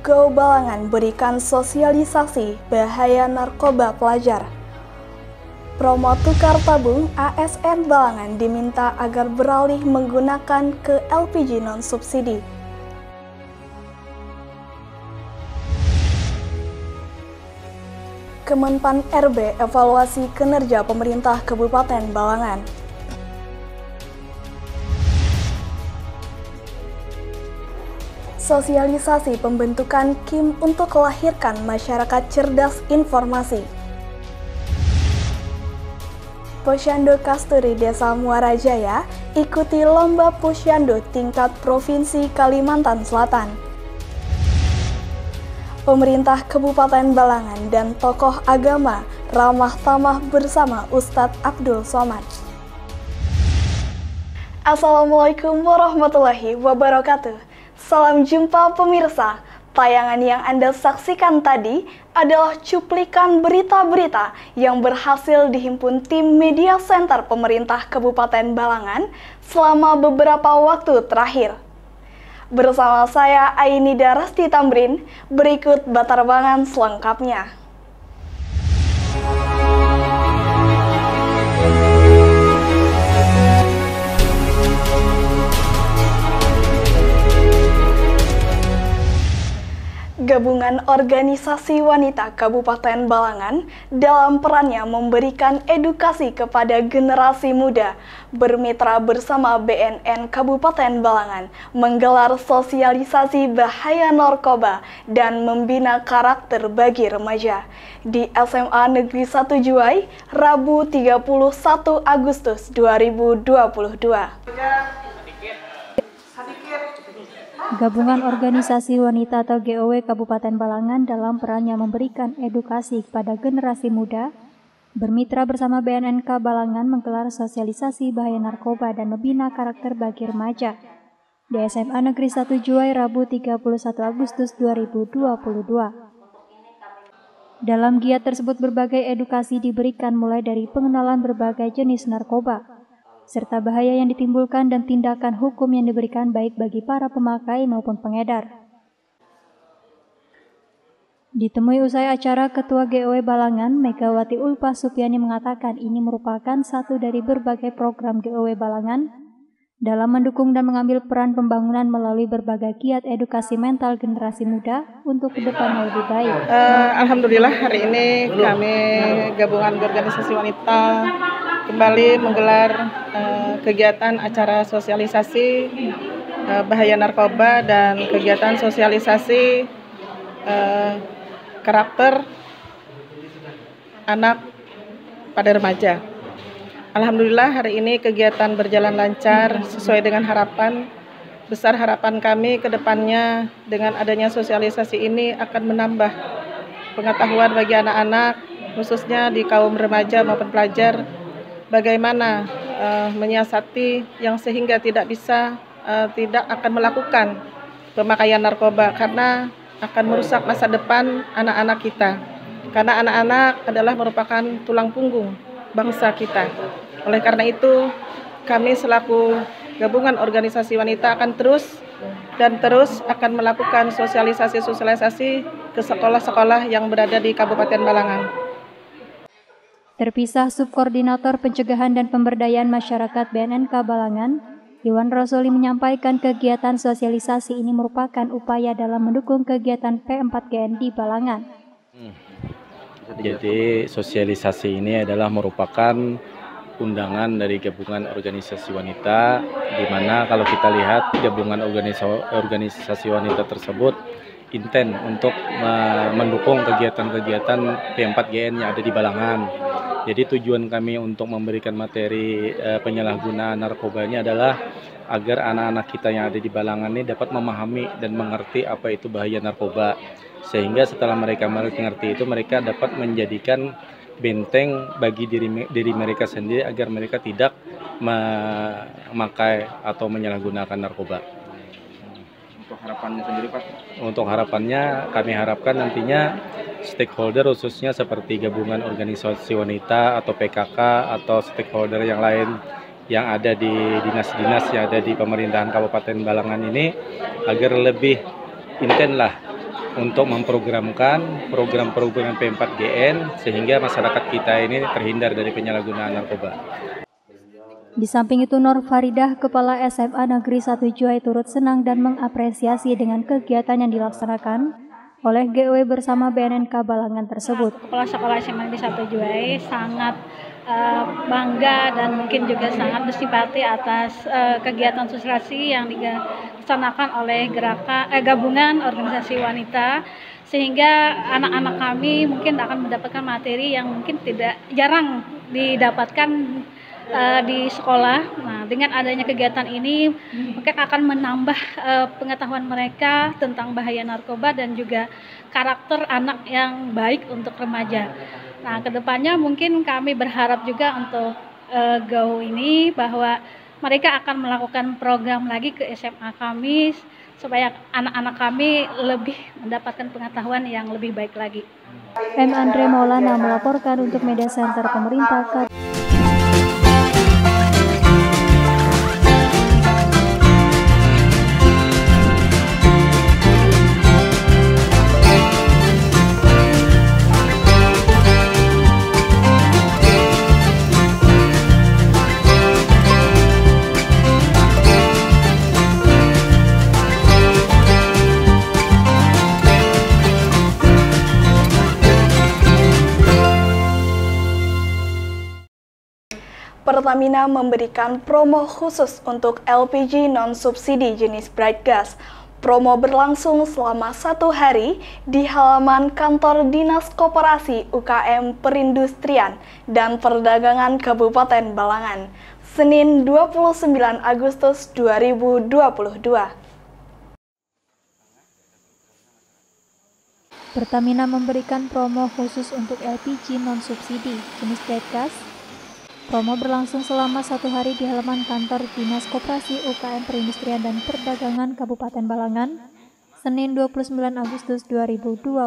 Go Balangan berikan sosialisasi bahaya narkoba pelajar. Promo tukar tabung ASN Balangan diminta agar beralih menggunakan ke LPG non-subsidi. Kemenpan RB evaluasi kinerja pemerintah Kabupaten Balangan. Sosialisasi pembentukan KIM untuk melahirkan masyarakat cerdas informasi. Posyandu Kasturi Desa Muara Jaya ikuti lomba posyandu tingkat Provinsi Kalimantan Selatan. Pemerintah Kabupaten Balangan dan tokoh agama ramah tamah bersama Ustadz Abdul Somad. Assalamualaikum warahmatullahi wabarakatuh. Salam jumpa pemirsa. Tayangan yang Anda saksikan tadi adalah cuplikan berita-berita yang berhasil dihimpun tim Media Center pemerintah Kabupaten Balangan selama beberapa waktu terakhir. Bersama saya Ainida Rasti Tamrin, berikut batarbangan selengkapnya. Gabungan Organisasi Wanita Kabupaten Balangan dalam perannya memberikan edukasi kepada generasi muda bermitra bersama BNN Kabupaten Balangan menggelar sosialisasi bahaya narkoba dan membina karakter bagi remaja di SMA Negeri 1 Juwai, Rabu 31 Agustus 2022. Gabungan Organisasi Wanita atau GOW Kabupaten Balangan dalam perannya memberikan edukasi kepada generasi muda, bermitra bersama BNNK Balangan menggelar sosialisasi bahaya narkoba dan membina karakter bagi remaja di SMA Negeri 1 Juwai, Rabu 31 Agustus 2022. Dalam giat tersebut berbagai edukasi diberikan mulai dari pengenalan berbagai jenis narkoba, serta bahaya yang ditimbulkan dan tindakan hukum yang diberikan baik bagi para pemakai maupun pengedar. Ditemui usai acara, Ketua GOW Balangan, Megawati Ulfa Supiani mengatakan ini merupakan satu dari berbagai program GOW Balangan dalam mendukung dan mengambil peran pembangunan melalui berbagai giat edukasi mental generasi muda untuk ke depannya lebih baik. Alhamdulillah hari ini kami Gabungan Organisasi Wanita kembali menggelar kegiatan acara sosialisasi bahaya narkoba dan kegiatan sosialisasi karakter anak pada remaja. Alhamdulillah hari ini kegiatan berjalan lancar sesuai dengan harapan. Besar harapan kami ke depannya dengan adanya sosialisasi ini akan menambah pengetahuan bagi anak-anak, khususnya di kaum remaja maupun pelajar, bagaimana menyiasati yang sehingga tidak akan melakukan pemakaian narkoba karena akan merusak masa depan anak-anak kita. Karena anak-anak adalah merupakan tulang punggung bangsa kita. Oleh karena itu, kami selaku Gabungan Organisasi Wanita akan terus akan melakukan sosialisasi ke sekolah-sekolah yang berada di Kabupaten Balangan. Terpisah Subkoordinator Pencegahan dan Pemberdayaan Masyarakat BNNK Balangan, Iwan Rosoli menyampaikan kegiatan sosialisasi ini merupakan upaya dalam mendukung kegiatan P4GN di Balangan. Jadi sosialisasi ini adalah merupakan undangan dari Gabungan Organisasi Wanita, di mana kalau kita lihat Gabungan Organisasi Wanita tersebut intent untuk mendukung kegiatan-kegiatan P4GN yang ada di Balangan. Jadi tujuan kami untuk memberikan materi penyalahgunaan narkoba ini adalah agar anak-anak kita yang ada di Balangan ini dapat memahami dan mengerti apa itu bahaya narkoba. Sehingga setelah mereka mengerti itu, mereka dapat menjadikan benteng bagi diri mereka sendiri agar mereka tidak memakai atau menyalahgunakan narkoba. Untuk harapannya sendiri Pak? Untuk harapannya kami harapkan nantinya stakeholder khususnya seperti Gabungan Organisasi Wanita atau PKK atau stakeholder yang lain yang ada di dinas-dinas yang ada di pemerintahan Kabupaten Balangan ini agar lebih intens lah untuk memprogramkan program-program P4GN sehingga masyarakat kita ini terhindar dari penyalahgunaan narkoba. Di samping itu, Nur Faridah, Kepala SMA Negeri 1 Juai turut senang dan mengapresiasi dengan kegiatan yang dilaksanakan oleh GOW bersama BNNK Balangan tersebut. Kepala Sekolah SMA Negeri 1 Juai sangat bangga dan mungkin juga sangat bersimpati atas kegiatan sosialisasi yang dilaksanakan oleh gabungan organisasi wanita, sehingga anak-anak kami mungkin akan mendapatkan materi yang mungkin jarang didapatkan di sekolah. Nah, dengan adanya kegiatan ini mungkin akan menambah pengetahuan mereka tentang bahaya narkoba dan juga karakter anak yang baik untuk remaja. Nah, kedepannya mungkin kami berharap juga untuk GOW ini bahwa mereka akan melakukan program lagi ke SMA kami supaya anak-anak kami lebih mendapatkan pengetahuan yang lebih baik lagi. M. Andre Maulana melaporkan untuk Media Center Pemerintah. Pertamina memberikan promo khusus untuk LPG non-subsidi jenis Bright Gas. Promo berlangsung selama 1 hari di halaman kantor Dinas Koperasi UKM Perindustrian dan Perdagangan Kabupaten Balangan, Senin 29 Agustus 2022. Pertamina memberikan promo khusus untuk LPG non-subsidi jenis Bright Gas. Promo berlangsung selama 1 hari di halaman kantor Dinas Koperasi UKM Perindustrian dan Perdagangan Kabupaten Balangan, Senin 29 Agustus 2022.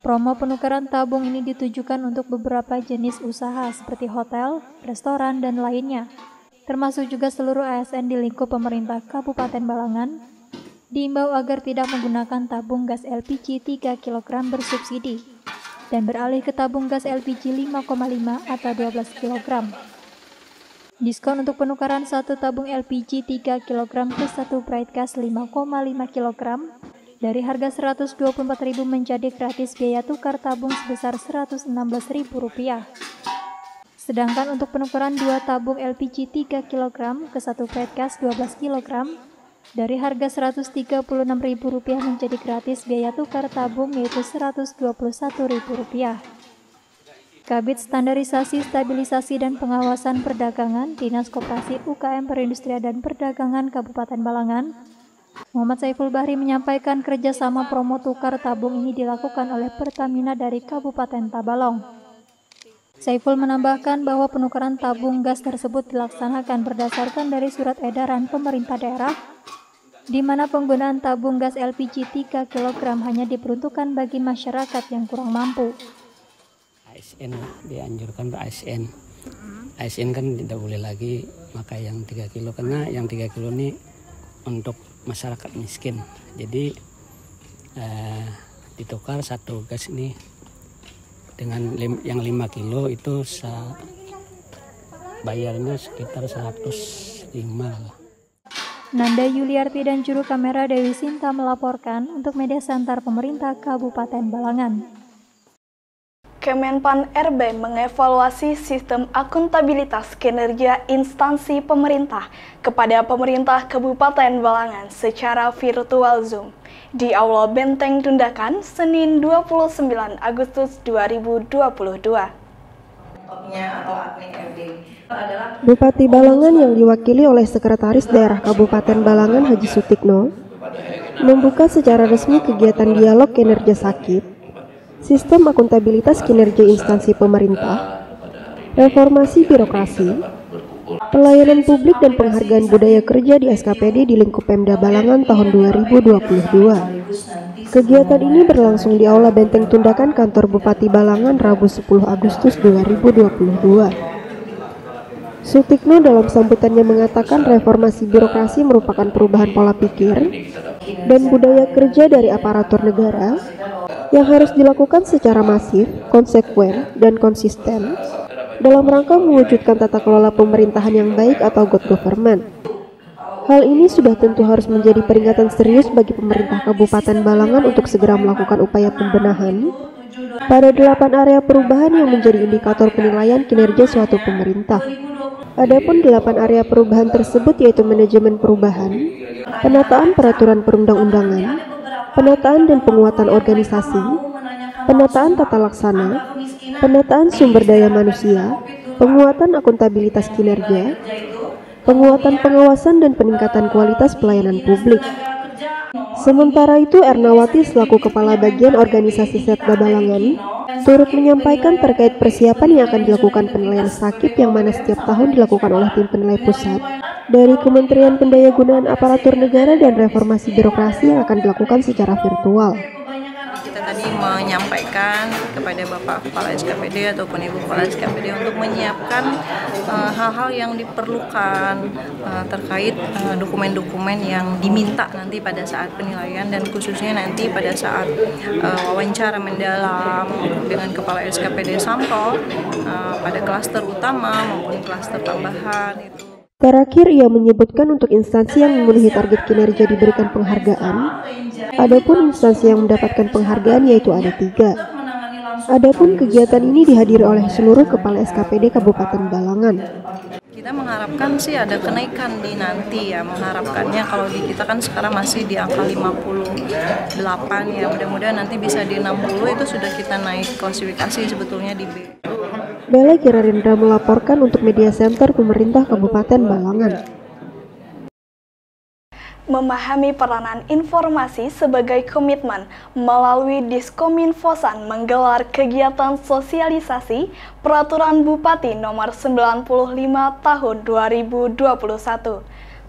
Promo penukaran tabung ini ditujukan untuk beberapa jenis usaha seperti hotel, restoran, dan lainnya, termasuk juga seluruh ASN di lingkup pemerintah Kabupaten Balangan, diimbau agar tidak menggunakan tabung gas LPG 3 kg bersubsidi dan beralih ke tabung gas LPG 5,5 atau 12 kg. Diskon untuk penukaran satu tabung LPG 3 kg ke satu Bright Gas 5,5 kg dari harga Rp124.000 menjadi gratis biaya tukar tabung sebesar Rp116.000. Sedangkan untuk penukaran 2 tabung LPG 3 kg ke satu Bright Gas 12 kg dari harga Rp136.000 menjadi gratis biaya tukar tabung yaitu Rp121.000. Kabid Standarisasi, Stabilisasi, dan Pengawasan Perdagangan Dinas Koperasi UKM Perindustrian dan Perdagangan Kabupaten Balangan, Muhammad Saiful Bahri menyampaikan kerjasama promo tukar tabung ini dilakukan oleh Pertamina dari Kabupaten Tabalong. Saiful menambahkan bahwa penukaran tabung gas tersebut dilaksanakan berdasarkan dari surat edaran pemerintah daerah, di mana penggunaan tabung gas LPG 3 kg hanya diperuntukkan bagi masyarakat yang kurang mampu. ASN dianjurkan ASN. ASN kan tidak boleh lagi maka yang 3 kilo karena yang 3 kilo ini untuk masyarakat miskin. Jadi ditukar satu gas ini dengan yang 5 kilo itu bayarnya sekitar 105 lah. Nanda Yuliarti dan juru kamera Dewi Sinta melaporkan untuk Media Center Pemerintah Kabupaten Balangan. Kemenpan RB mengevaluasi sistem akuntabilitas kinerja instansi pemerintah kepada pemerintah Kabupaten Balangan secara virtual Zoom di Aula Benteng Tundakan, Senin 29 Agustus 2022. Bupati Balangan yang diwakili oleh Sekretaris Daerah Kabupaten Balangan Haji Sutikno membuka secara resmi kegiatan dialog kinerja sakit, sistem akuntabilitas kinerja instansi pemerintah, reformasi birokrasi, pelayanan publik dan penghargaan budaya kerja di SKPD di lingkup Pemda Balangan tahun 2022. Kegiatan ini berlangsung di Aula Benteng Tundakan Kantor Bupati Balangan Rabu 10 Agustus 2022. Sutikno dalam sambutannya mengatakan reformasi birokrasi merupakan perubahan pola pikir dan budaya kerja dari aparatur negara yang harus dilakukan secara masif, konsekuen, dan konsisten dalam rangka mewujudkan tata kelola pemerintahan yang baik atau good government. Hal ini sudah tentu harus menjadi peringatan serius bagi pemerintah Kabupaten Balangan untuk segera melakukan upaya pembenahan pada 8 area perubahan yang menjadi indikator penilaian kinerja suatu pemerintah. Adapun 8 area perubahan tersebut yaitu manajemen perubahan, penataan peraturan perundang-undangan, penataan dan penguatan organisasi, penataan tata laksana, penataan sumber daya manusia, penguatan akuntabilitas kinerja, penguatan pengawasan dan peningkatan kualitas pelayanan publik. Sementara itu, Ernawati selaku Kepala Bagian Organisasi Setda Balangan turut menyampaikan terkait persiapan yang akan dilakukan penilaian sakit yang mana setiap tahun dilakukan oleh tim penilai pusat dari Kementerian Pendayagunaan Aparatur Negara dan Reformasi Birokrasi yang akan dilakukan secara virtual. Kita tadi menyampaikan kepada Bapak Kepala SKPD ataupun Ibu Kepala SKPD untuk menyiapkan hal-hal yang diperlukan terkait dokumen-dokumen yang diminta nanti pada saat penilaian dan khususnya nanti pada saat wawancara mendalam dengan Kepala SKPD sampel pada klaster utama maupun klaster tambahan itu. Terakhir, ia menyebutkan untuk instansi yang memenuhi target kinerja diberikan penghargaan. Adapun instansi yang mendapatkan penghargaan yaitu ada 3. Adapun kegiatan ini dihadiri oleh seluruh Kepala SKPD Kabupaten Balangan. Kita mengharapkan sih ada kenaikan di nanti ya, mengharapkannya kalau di kita kan sekarang masih di angka 58 ya, mudah-mudahan nanti bisa di 60 itu sudah kita naik klasifikasi sebetulnya di B. Bella Kirarindra melaporkan untuk Media Center Pemerintah Kabupaten Balangan. Memahami peranan informasi sebagai komitmen, melalui Diskominfosan menggelar kegiatan sosialisasi Peraturan Bupati Nomor 95 Tahun 2021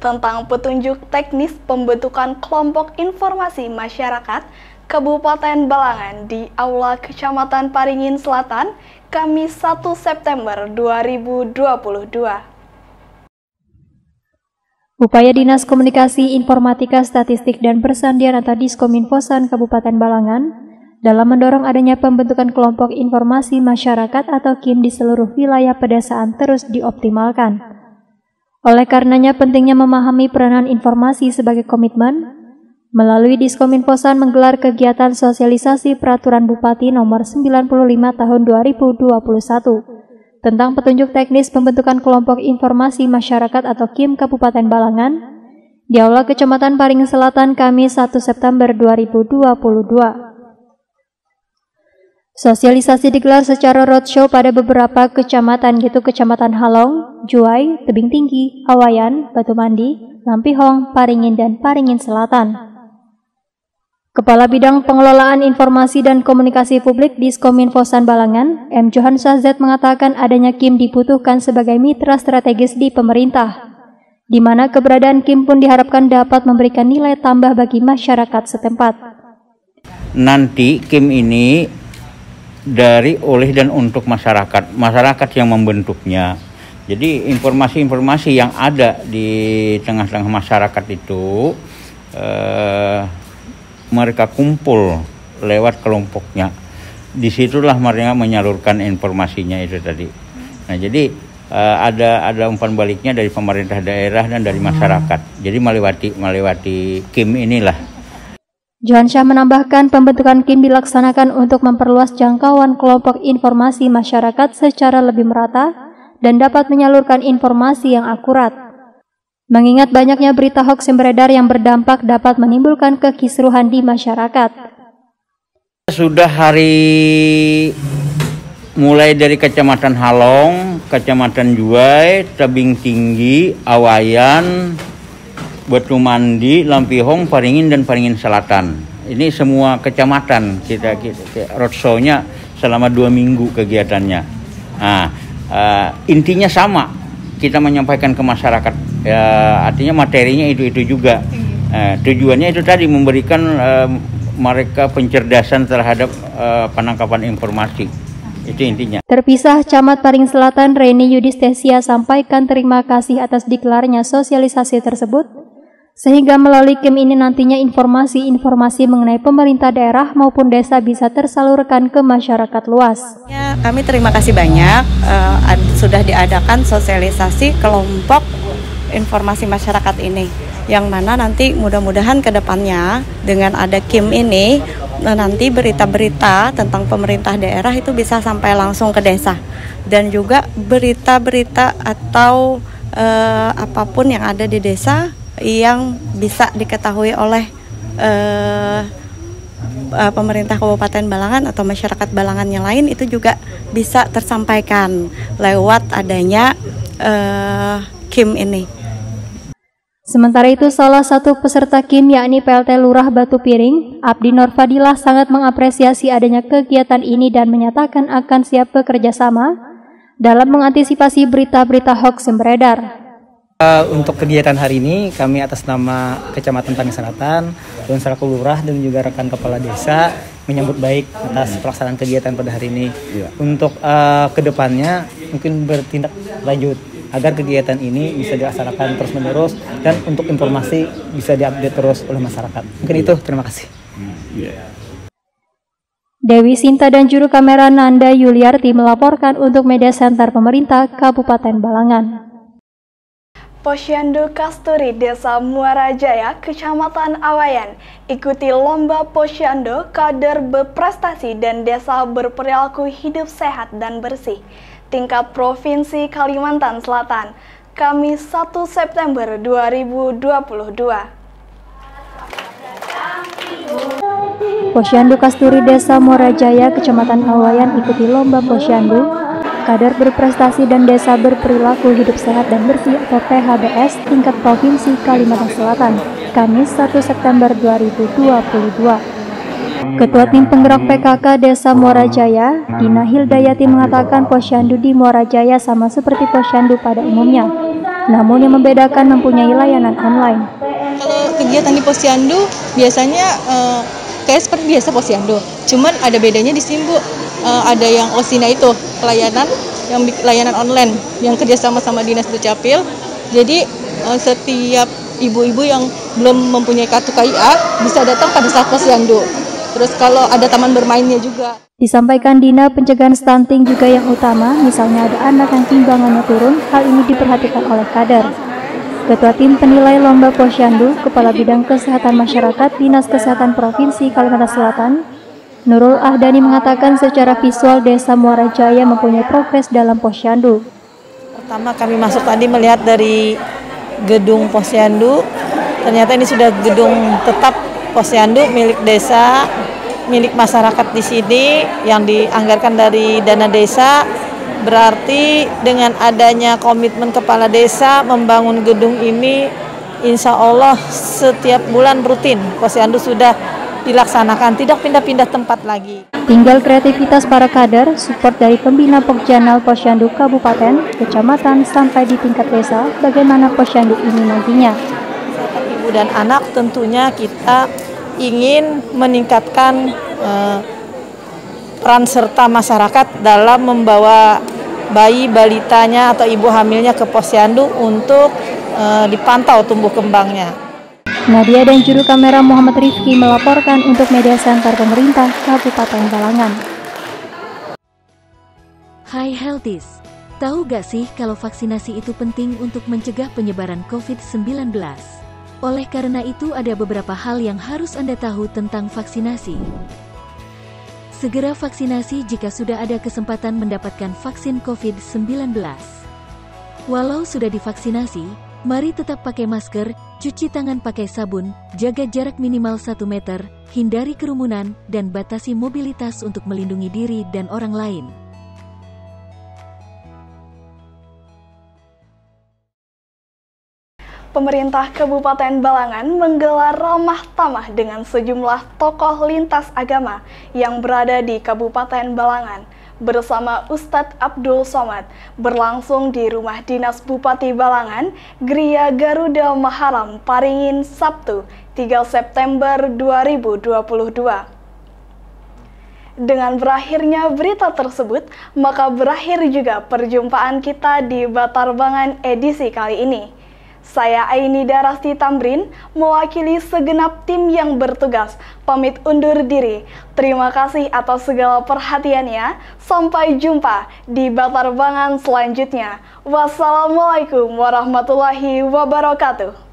tentang petunjuk teknis pembentukan kelompok informasi masyarakat Kabupaten Balangan di Aula Kecamatan Paringin Selatan, Kamis 1 September 2022. Upaya Dinas Komunikasi Informatika Statistik dan Persandian atau Diskominfosan Kabupaten Balangan dalam mendorong adanya pembentukan kelompok informasi masyarakat atau KIM di seluruh wilayah pedesaan terus dioptimalkan. Oleh karenanya pentingnya memahami peranan informasi sebagai komitmen, melalui Diskominfosan menggelar kegiatan sosialisasi Peraturan Bupati Nomor 95 Tahun 2021 tentang petunjuk teknis pembentukan kelompok informasi masyarakat atau KIM Kabupaten Balangan di Aula Kecamatan Paringin Selatan Kamis 1 September 2022. Sosialisasi digelar secara roadshow pada beberapa kecamatan yaitu Kecamatan Halong, Juai, Tebing Tinggi, Awayan, Batu Mandi, Lampihong, Paringin, dan Paringin Selatan. Kepala Bidang Pengelolaan Informasi dan Komunikasi Publik Diskominfosan Balangan, M. Johan Shahzad mengatakan adanya KIM dibutuhkan sebagai mitra strategis di pemerintah, di mana keberadaan KIM pun diharapkan dapat memberikan nilai tambah bagi masyarakat setempat. Nanti KIM ini dari, oleh, dan untuk masyarakat yang membentuknya. Jadi informasi-informasi yang ada di tengah-tengah masyarakat itu mereka kumpul lewat kelompoknya. Disitulah mereka menyalurkan informasinya itu tadi. Nah, jadi ada umpan baliknya dari pemerintah daerah dan dari masyarakat. Jadi melewati KIM inilah. Johan Syah menambahkan pembentukan KIM dilaksanakan untuk memperluas jangkauan kelompok informasi masyarakat secara lebih merata dan dapat menyalurkan informasi yang akurat. Mengingat banyaknya berita hoaks yang beredar yang berdampak dapat menimbulkan kekisruhan di masyarakat. Sudah mulai dari Kecamatan Halong, Kecamatan Juai, Tebing Tinggi, Awayan, Batu Mandi, Lampihong, Paringin, dan Paringin Selatan. Ini semua kecamatan kita roadshow-nya selama 2 minggu kegiatannya. Nah, intinya sama, kita menyampaikan ke masyarakat. Ya, artinya materinya itu juga. Tujuannya itu tadi memberikan mereka pencerdasan terhadap penangkapan informasi. Itu intinya. Terpisah, Camat Paring Selatan Reni Yudistesia sampaikan terima kasih atas dikelarnya sosialisasi tersebut, sehingga melalui KIM ini nantinya informasi-informasi mengenai pemerintah daerah maupun desa bisa tersalurkan ke masyarakat luas. Kami terima kasih banyak sudah diadakan sosialisasi kelompok informasi masyarakat ini, yang mana nanti mudah-mudahan ke depannya dengan ada KIM ini, nanti berita-berita tentang pemerintah daerah itu bisa sampai langsung ke desa, dan juga berita-berita atau apapun yang ada di desa yang bisa diketahui oleh pemerintah Kabupaten Balangan atau masyarakat Balangan yang lain itu juga bisa tersampaikan lewat adanya KIM ini. Sementara itu, salah satu peserta KIM yakni PLT Lurah Batu Piring, Abdi Nur Fadilah sangat mengapresiasi adanya kegiatan ini dan menyatakan akan siap bekerja sama dalam mengantisipasi berita-berita hoaks yang beredar. Untuk kegiatan hari ini, kami atas nama Kecamatan Paring Selatan dan selaku Lurah dan juga rekan Kepala Desa menyambut baik atas pelaksanaan kegiatan pada hari ini. Untuk kedepannya mungkin bertindak lanjut agar kegiatan ini bisa dilaksanakan terus-menerus dan untuk informasi bisa diupdate terus oleh masyarakat. Mungkin itu, terima kasih. Dewi Sinta dan juru kamera Nanda Yuliarti melaporkan untuk Media Center Pemerintah Kabupaten Balangan. Posyandu Kasturi Desa Muara Jaya, Kecamatan Awayan, ikuti lomba posyandu kader berprestasi dan desa berperilaku hidup sehat dan bersih tingkat Provinsi Kalimantan Selatan, Kamis 1 September 2022. Posyandu Kasturi Desa Muara Jaya, Kecamatan Awayan ikuti lomba posyandu kader berprestasi dan desa berperilaku hidup sehat dan bersih atau PHBS tingkat Provinsi Kalimantan Selatan, Kamis 1 September 2022. Ketua Tim Penggerak PKK Desa Muara Jaya, Dina Hildayati mengatakan posyandu di Muara Jaya sama seperti posyandu pada umumnya, namun yang membedakan mempunyai layanan online. Kalau kegiatan di posyandu biasanya kayak seperti biasa posyandu, cuman ada bedanya di sini Bu. Ada yang OSINA itu layanan online yang kerjasama sama Dinas Dukcapil. Jadi setiap ibu-ibu yang belum mempunyai kartu KIA bisa datang pada saat posyandu. Terus kalau ada taman bermainnya juga. Disampaikan Dina, pencegahan stunting juga yang utama, misalnya ada anak yang timbangannya turun, hal ini diperhatikan oleh kader. Ketua Tim Penilai Lomba Posyandu, Kepala Bidang Kesehatan Masyarakat Dinas Kesehatan Provinsi Kalimantan Selatan, Nurul Ahdani mengatakan secara visual Desa Muara Jaya mempunyai progres dalam posyandu. Pertama kami masuk tadi melihat dari gedung posyandu, ternyata ini sudah gedung tetap posyandu milik desa, milik masyarakat di sini yang dianggarkan dari dana desa. Berarti dengan adanya komitmen kepala desa membangun gedung ini, insya Allah setiap bulan rutin posyandu sudah dilaksanakan, tidak pindah-pindah tempat lagi. Tinggal kreativitas para kader, support dari pembina Pokjanal Posyandu Kabupaten, Kecamatan, sampai di tingkat desa, bagaimana posyandu ini nantinya. Ibu dan anak tentunya kita ingin meningkatkan peran serta masyarakat dalam membawa bayi balitanya atau ibu hamilnya ke posyandu untuk dipantau tumbuh kembangnya. Nadia dan juru kamera Muhammad Rifki melaporkan untuk Media Center Pemerintah Kabupaten Balangan. Hai Healthies, tahu gak sih kalau vaksinasi itu penting untuk mencegah penyebaran COVID-19? Oleh karena itu ada beberapa hal yang harus Anda tahu tentang vaksinasi. Segera vaksinasi jika sudah ada kesempatan mendapatkan vaksin COVID-19. Walau sudah divaksinasi, mari tetap pakai masker, cuci tangan pakai sabun, jaga jarak minimal 1 meter, hindari kerumunan, dan batasi mobilitas untuk melindungi diri dan orang lain. Pemerintah Kabupaten Balangan menggelar ramah tamah dengan sejumlah tokoh lintas agama yang berada di Kabupaten Balangan bersama Ustadz Abdul Somad berlangsung di Rumah Dinas Bupati Balangan, Gria Garuda Maharam, Paringin, Sabtu 3 September 2022. Dengan berakhirnya berita tersebut, maka berakhir juga perjumpaan kita di Batarbangan edisi kali ini. Saya Aini Darasti Tamrin, mewakili segenap tim yang bertugas, pamit undur diri. Terima kasih atas segala perhatiannya. Sampai jumpa di Batarbangan selanjutnya. Wassalamualaikum warahmatullahi wabarakatuh.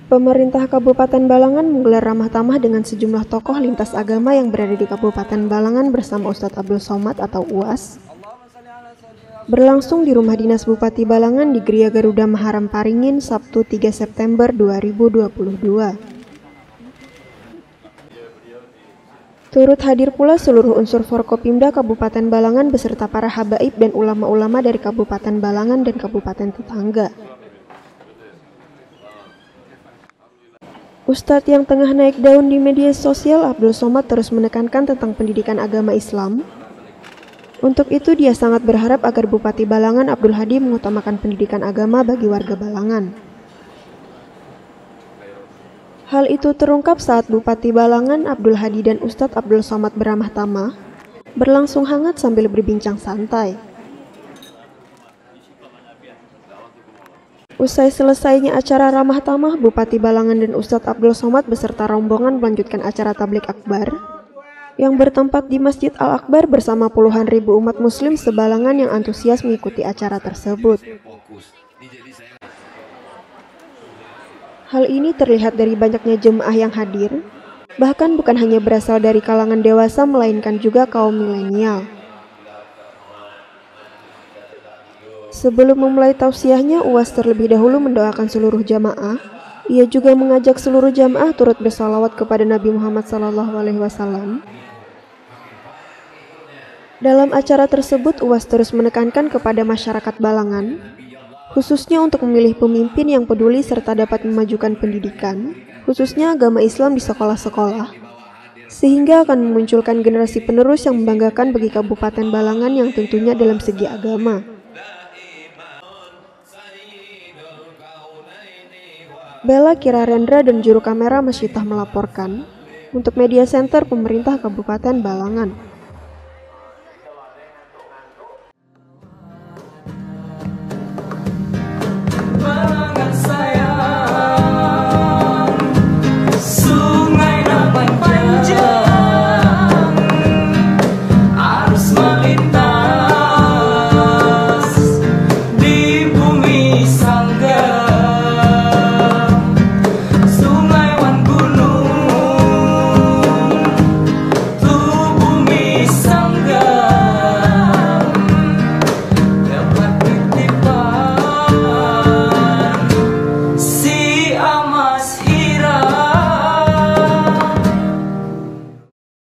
Pemerintah Kabupaten Balangan menggelar ramah tamah dengan sejumlah tokoh lintas agama yang berada di Kabupaten Balangan bersama Ustadz Abdul Somad atau UAS. Berlangsung di Rumah Dinas Bupati Balangan di Gria Garuda Maharam Paringin, Sabtu 3 September 2022. Turut hadir pula seluruh unsur Forkopimda Kabupaten Balangan beserta para habaib dan ulama-ulama dari Kabupaten Balangan dan Kabupaten tetangga. Ustadz yang tengah naik daun di media sosial, Abdul Somad terus menekankan tentang pendidikan agama Islam. Untuk itu dia sangat berharap agar Bupati Balangan Abdul Hadi mengutamakan pendidikan agama bagi warga Balangan. Hal itu terungkap saat Bupati Balangan Abdul Hadi dan Ustadz Abdul Somad beramah tamah, berlangsung hangat sambil berbincang santai. Usai selesainya acara ramah tamah, Bupati Balangan dan Ustadz Abdul Somad beserta rombongan melanjutkan acara tablik akbar yang bertempat di Masjid Al-Akbar bersama puluhan ribu umat muslim sebalangan yang antusias mengikuti acara tersebut. Hal ini terlihat dari banyaknya jemaah yang hadir, bahkan bukan hanya berasal dari kalangan dewasa melainkan juga kaum milenial. Sebelum memulai tausiahnya, UAS terlebih dahulu mendoakan seluruh jamaah. Ia juga mengajak seluruh jamaah turut bersalawat kepada Nabi Muhammad SAW. Dalam acara tersebut, UAS terus menekankan kepada masyarakat Balangan, khususnya untuk memilih pemimpin yang peduli serta dapat memajukan pendidikan, khususnya agama Islam di sekolah-sekolah, sehingga akan memunculkan generasi penerus yang membanggakan bagi Kabupaten Balangan yang tentunya dalam segi agama. Bella Kirarendra dan juru kamera Masyitah melaporkan untuk Media Center Pemerintah Kabupaten Balangan.